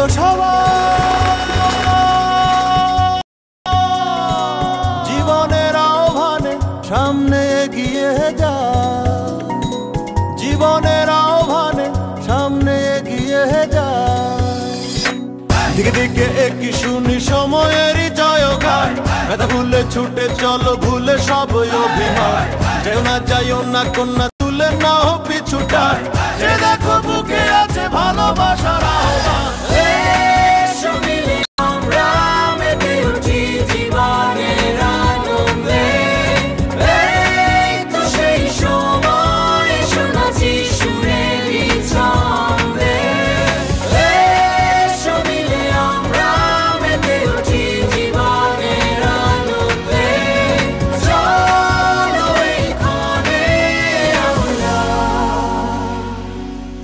চলো সবাই জীবনের আহ্বানে সামনে এগিয়ে যায়, জীবনের আহ্বানে সামনে এগিয়ে যায়। দিকে দিকে একই শুনি সময়েরই জয়গান, ব্যথা ভুলে ছুটে চলো ভুলে সব অভিমান। যেও না যাইও না কন্যা তুলে নাও পিছুটান, যে দেখো বুকে আছে ভালোবাসার আহ্বান।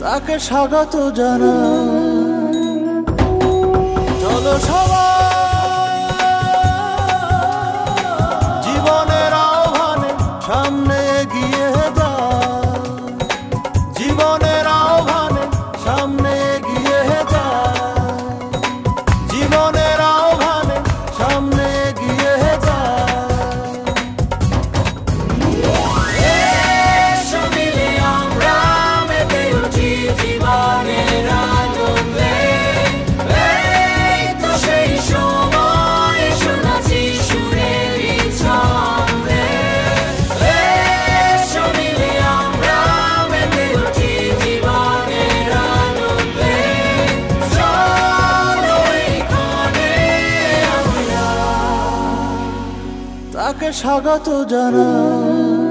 তাকে স্বাগত জানাই, চলো সবাই জীবনের আহ্বানে সামনে এগিয়ে যায়, জীবনের আহ্বানে সামনে এগিয়ে যায়, জীবনের আহ্বানে সামনে এগিয়ে যায়। তাকে স্বাগত জানাই।